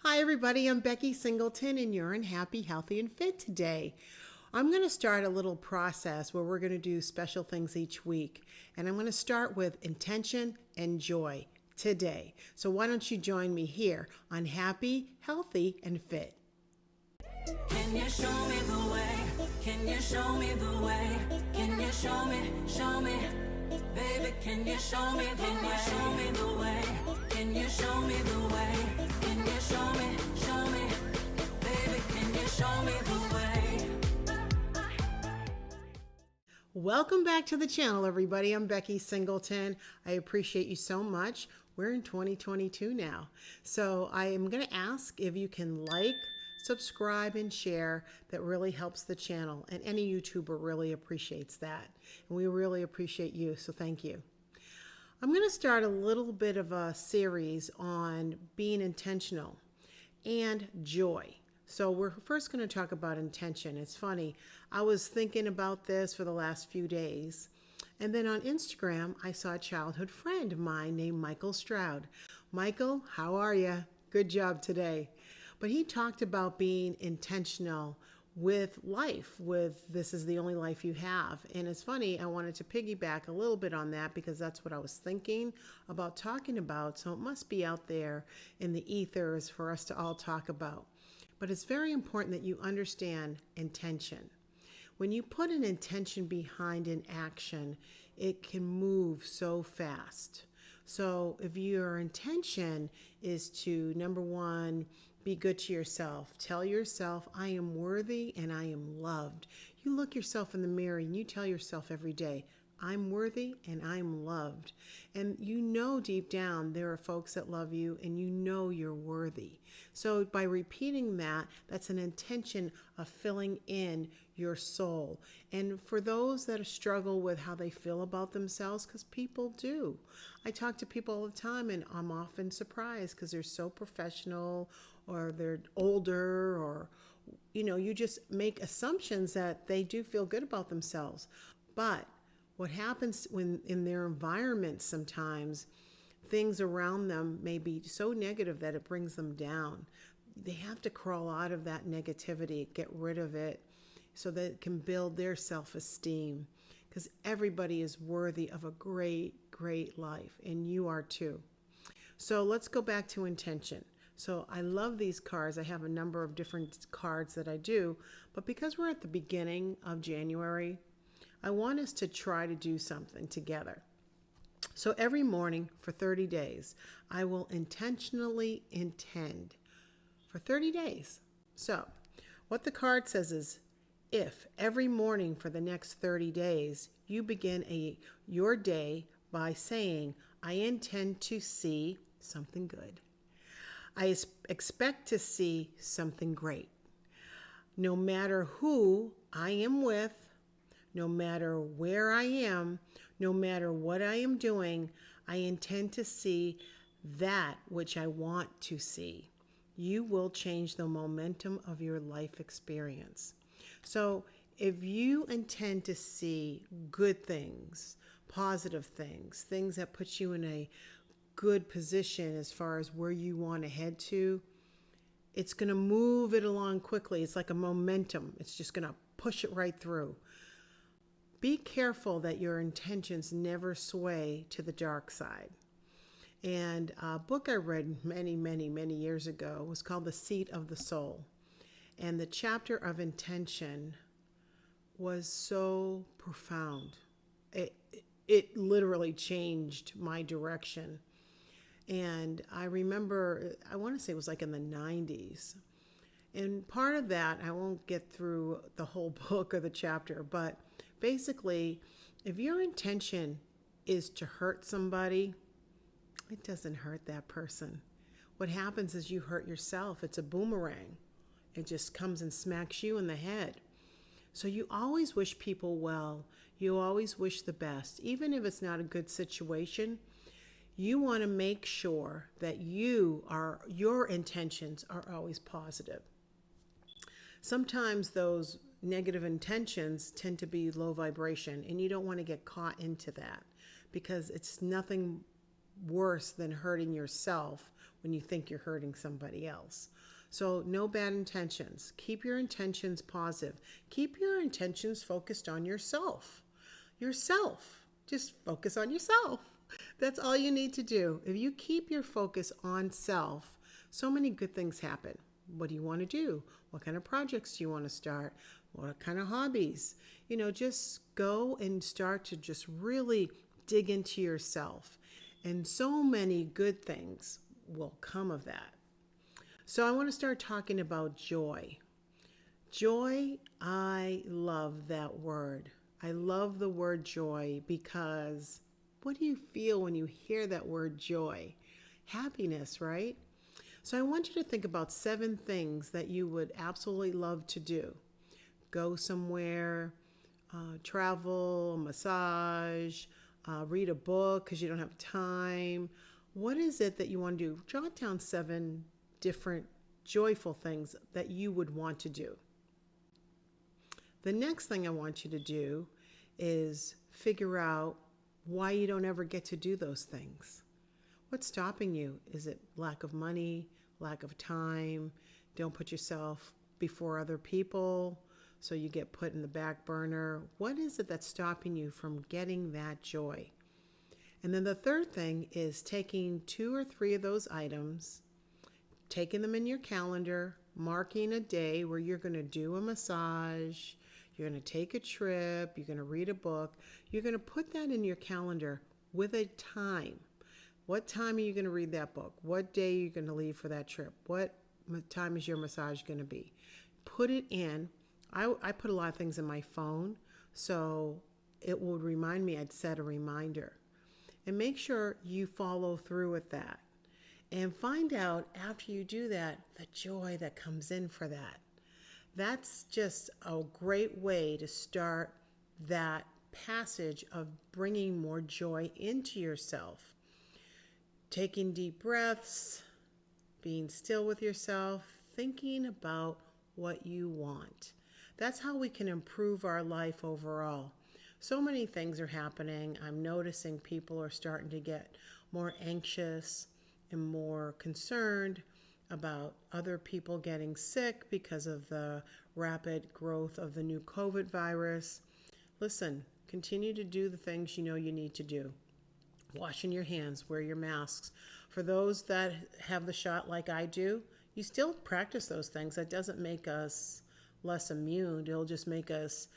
Hi everybody, I'm Becky Singleton and you're in Happy, Healthy, and Fit today. I'm going to start a little process where we're going to do special things each week. And I'm going to start with intention and joy today. So why don't you join me here on Happy, Healthy, and Fit. Can you show me the way? Can you show me the way? Can you show me, baby, can you show me the way? Can you show me the way? Can you show me the way? Can you show me, baby, can you show me the way? Welcome back to the channel, everybody. I'm Becky Singleton. I appreciate you so much. We're in 2022 now. So I am going to ask if you can like, subscribe, and share. That really helps the channel, and any YouTuber really appreciates that. And we really appreciate you, so thank you. I'm going to start a little bit of a series on being intentional and joy. So we're first going to talk about intention. It's funny, I was thinking about this for the last few days, and then on Instagram I saw a childhood friend of mine named Michael Stroud. Michael, how are you? Good job today. But he talked about being intentional with life, with this is the only life you have. And it's funny, I wanted to piggyback a little bit on that because that's what I was thinking about talking about. So it must be out there in the ethers for us to all talk about. But it's very important that you understand intention. When you put an intention behind an action, it can move so fast. So if your intention is to, number one, be good to yourself. Tell yourself, I am worthy and I am loved. You look yourself in the mirror and you tell yourself every day, I'm worthy and I'm loved. And you know deep down there are folks that love you and you know you're worthy. So by repeating that, that's an intention of filling in your soul. And for those that struggle with how they feel about themselves, because people do. I talk to people all the time and I'm often surprised because they're so professional or they're older, or you just make assumptions that they do feel good about themselves. But what happens when in their environment, sometimes things around them may be so negative that it brings them down. They have to crawl out of that negativity, get rid of it, so that it can build their self-esteem, because everybody is worthy of a great, great life, and you are too. So let's go back to intention. So I love these cards. I have a number of different cards that I do, but because we're at the beginning of January, I want us to try to do something together. So every morning for 30 days, I will intentionally intend for 30 days. So what the card says is, if every morning for the next 30 days, you begin your day by saying, I intend to see something good. I expect to see something great. No matter who I am with, no matter where I am, no matter what I am doing, I intend to see that which I want to see. You will change the momentum of your life experience. So if you intend to see good things, positive things, things that put you in a good position as far as where you want to head to, it's going to move it along quickly. It's like a momentum. It's just going to push it right through. Be careful that your intentions never sway to the dark side. And a book I read many, many, many years ago was called The Seat of the Soul. And the chapter of intention was so profound. It literally changed my direction. And I remember, I want to say it was like in the 90s. And part of that, I won't get through the whole book or the chapter, but basically, if your intention is to hurt somebody, it doesn't hurt that person. What happens is you hurt yourself. It's a boomerang. It just comes and smacks you in the head. So you always wish people well. You always wish the best. Even if it's not a good situation, you want to make sure that your intentions are always positive. Sometimes those negative intentions tend to be low vibration, and you don't want to get caught into that because it's nothing worse than hurting yourself when you think you're hurting somebody else. So no bad intentions. Keep your intentions positive. Keep your intentions focused on yourself. Yourself. Just focus on yourself. That's all you need to do. If you keep your focus on self, so many good things happen. What do you want to do? What kind of projects do you want to start? What kind of hobbies? Just go and start to just really dig into yourself. And so many good things will come of that. So I want to start talking about joy. Joy, I love that word. I love the word joy because what do you feel when you hear that word joy? Happiness, right? So I want you to think about 7 things that you would absolutely love to do. Go somewhere, travel, massage, read a book because you don't have time. What is it that you want to do? Jot down 7 different joyful things that you would want to do. The next thing I want you to do is figure out why you don't ever get to do those things. What's stopping you? Is it lack of money, lack of time? Don't put yourself before other people so you get put in the back burner. What is it that's stopping you from getting that joy? And then the third thing is taking 2 or 3 of those items, taking them in your calendar, marking a day where you're going to do a massage, you're going to take a trip, you're going to read a book. You're going to put that in your calendar with a time. What time are you going to read that book? What day are you going to leave for that trip? What time is your massage going to be? Put it in. I put a lot of things in my phone, so it would remind me. I'd set a reminder. And make sure you follow through with that. And find out after you do that, the joy that comes in for that. That's just a great way to start that passage of bringing more joy into yourself. Taking deep breaths, being still with yourself, thinking about what you want. That's how we can improve our life overall. So many things are happening. I'm noticing people are starting to get more anxious and more concerned about other people getting sick because of the rapid growth of the new COVID virus. Listen, continue to do the things you know you need to do. Washing your hands, wear your masks. For those that have the shot like I do, you still practice those things. That doesn't make us less immune. It'll just make us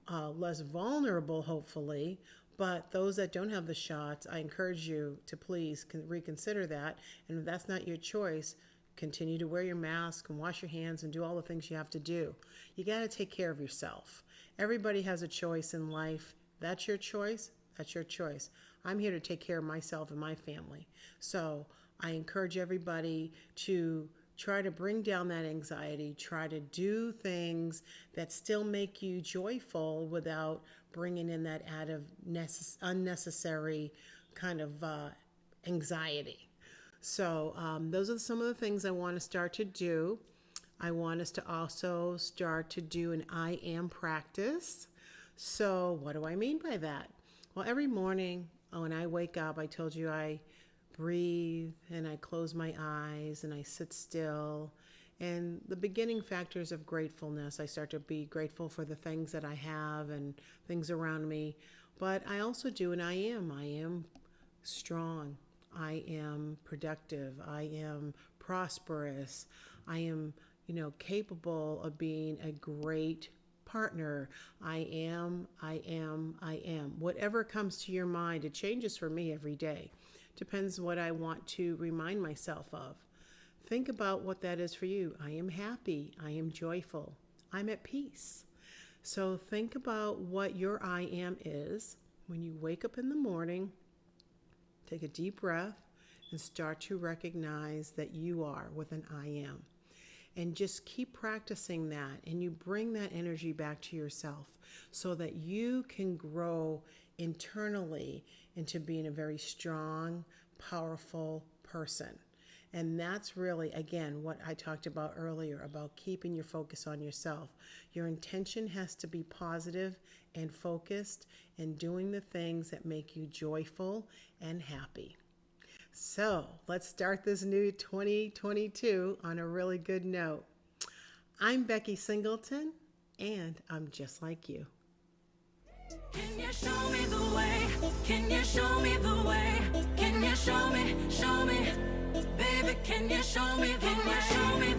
less vulnerable, hopefully. But those that don't have the shots, I encourage you to please reconsider that. And if that's not your choice, continue to wear your mask and wash your hands and do all the things you have to do. You got to take care of yourself. Everybody has a choice in life. That's your choice. That's your choice. I'm here to take care of myself and my family. So I encourage everybody to try to bring down that anxiety. Try to do things that still make you joyful without bringing in that added unnecessary kind of anxiety. So those are some of the things I want to start to do. I want us to also start to do an I am practice. So what do I mean by that? Well, every morning when I wake up, I told you I breathe and I close my eyes and I sit still. And the beginning factors of gratefulness, I start to be grateful for the things that I have and things around me. But I also do an I am strong. I am productive. I am prosperous. I am, capable of being a great partner. I am. Whatever comes to your mind, it changes for me every day. Depends what I want to remind myself of. Think about what that is for you. I am happy. I am joyful. I'm at peace. So think about what your I am is when you wake up in the morning. Take a deep breath and start to recognize that you are with an I am. And just keep practicing that, and you bring that energy back to yourself so that you can grow internally into being a very strong, powerful person. And that's really, again, what I talked about earlier about keeping your focus on yourself. Your intention has to be positive and focused and doing the things that make you joyful and happy. So let's start this new 2022 on a really good note. I'm Becky Singleton, and I'm just like you. Can you show me the way? Can you show me the way? Can you show me, baby? Can you show me the way?